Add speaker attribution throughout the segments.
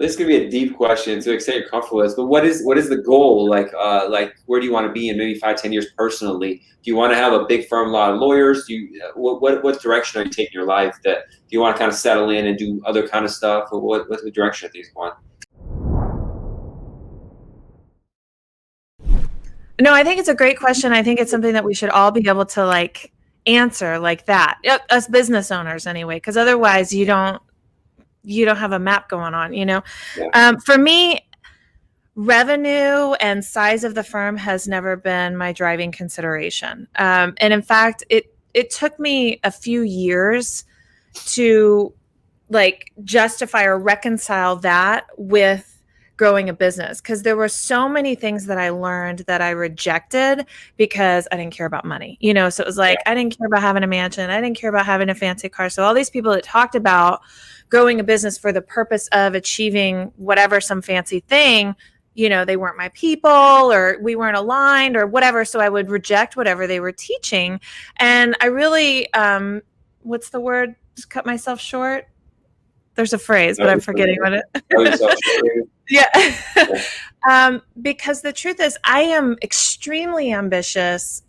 Speaker 1: This could be a deep question to extent you're comfortable with, but what is the goal? Like where do you want to be in maybe 5, 10 years personally? Do you want to have a big firm, a lot of lawyers? Do you what direction are you taking your life? That do you want to kind of settle in and do other kind of stuff? Or what's the direction of things going?
Speaker 2: No, I think it's a great question. I think it's something that we should all be able to like answer like that. Yep, us business owners anyway, because otherwise you don't have a map going on, you know.
Speaker 1: Yeah.
Speaker 2: For me, revenue and size of the firm has never been my driving consideration. And in fact, it took me a few years to like justify or reconcile that with growing a business, because there were so many things that I learned that I rejected because I didn't care about money, you know. So it was like, I didn't care about having a mansion, I didn't care about having a fancy car. So all these people that talked about growing a business for the purpose of achieving whatever, some fancy thing, you know, they weren't my people, or we weren't aligned or whatever. So I would reject whatever they were teaching. And I really, what's the word? Just cut myself short. There's a phrase, but I'm forgetting what it. Yeah. Because the truth is, I am extremely ambitious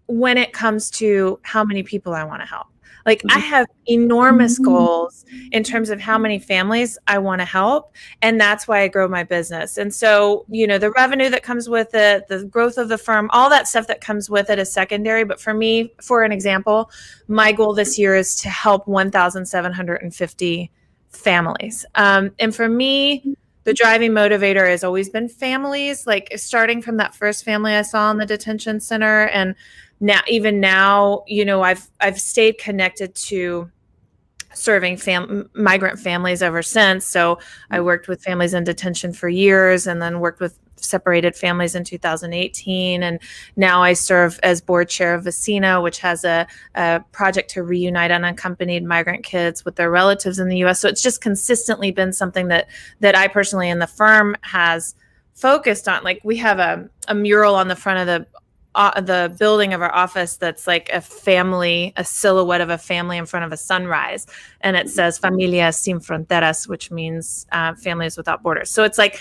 Speaker 2: when it comes to how many people I want to help. Like, I have enormous goals in terms of how many families I want to help. And that's why I grow my business. And so, you know, the revenue that comes with it, the growth of the firm, all that stuff that comes with it is secondary. But for me, for an example, my goal this year is to help 1,750 families. And for me, the driving motivator has always been families, like starting from that first family I saw in the detention center. And now, you know, I've stayed connected to serving migrant families ever since. So I worked with families in detention for years, and then worked with separated families in 2018. And now I serve as board chair of Vecino, which has a project to reunite unaccompanied migrant kids with their relatives in the U.S. So it's just consistently been something that I personally and the firm has focused on. Like, we have a mural on the front of the building of our office that's like a silhouette of a family in front of a sunrise. And it says Familias Sin Fronteras, which means families without borders. So it's like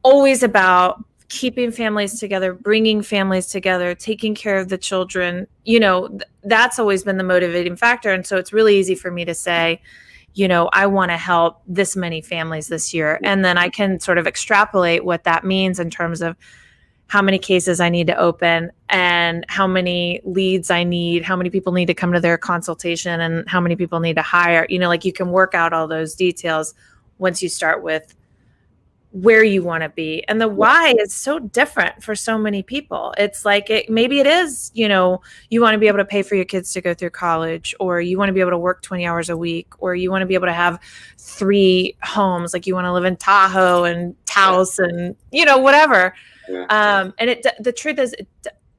Speaker 2: always about keeping families together, bringing families together, taking care of the children. You know, that's always been the motivating factor. And so it's really easy for me to say, you know, I want to help this many families this year. And then I can sort of extrapolate what that means in terms of how many cases I need to open, and how many leads I need, how many people need to come to their consultation, and how many people need to hire. You know, like, you can work out all those details once you start with where you want to be. And the why is so different for so many people. It's like, maybe it is, you know, you want to be able to pay for your kids to go through college, or you want to be able to work 20 hours a week, or you want to be able to have 3 homes. Like, you want to live in Tahoe and Taos and, you know, whatever. And the truth is,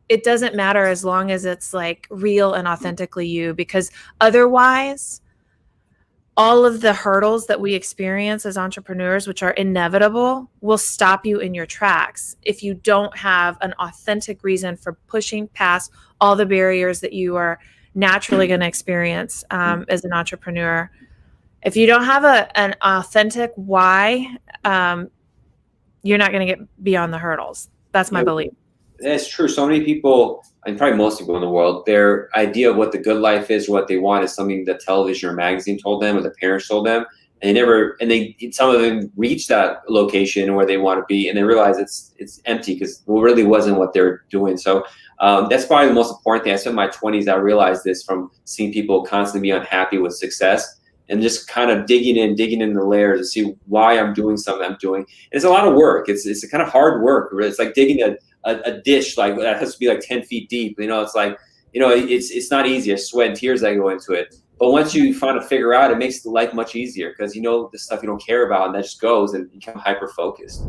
Speaker 2: it doesn't matter as long as it's like real and authentically you, because otherwise all of the hurdles that we experience as entrepreneurs, which are inevitable, will stop you in your tracks if you don't have an authentic reason for pushing past all the barriers that you are naturally going to experience as an entrepreneur. If you don't have an authentic why, you're not going to get beyond the hurdles. That's my belief.
Speaker 1: That's true. So many people, and probably most people in the world, their idea of what the good life is, what they want, is something that television or magazine told them, or the parents told them. And some of them reach that location where they want to be, and they realize it's empty, because it really wasn't what they're doing. So that's probably the most important thing. I spent my 20s, I realized this from seeing people constantly be unhappy with success, and just kind of digging in the layers to see why I'm doing something I'm doing. And it's a lot of work. It's a kind of hard work. It's like digging a dish like that has to be like 10 feet deep. You know, it's like, you know, it's not easy. There's sweat and tears that go into it. But once you find to figure out, it makes life much easier, because you know the stuff you don't care about, and that just goes and you become hyper focused.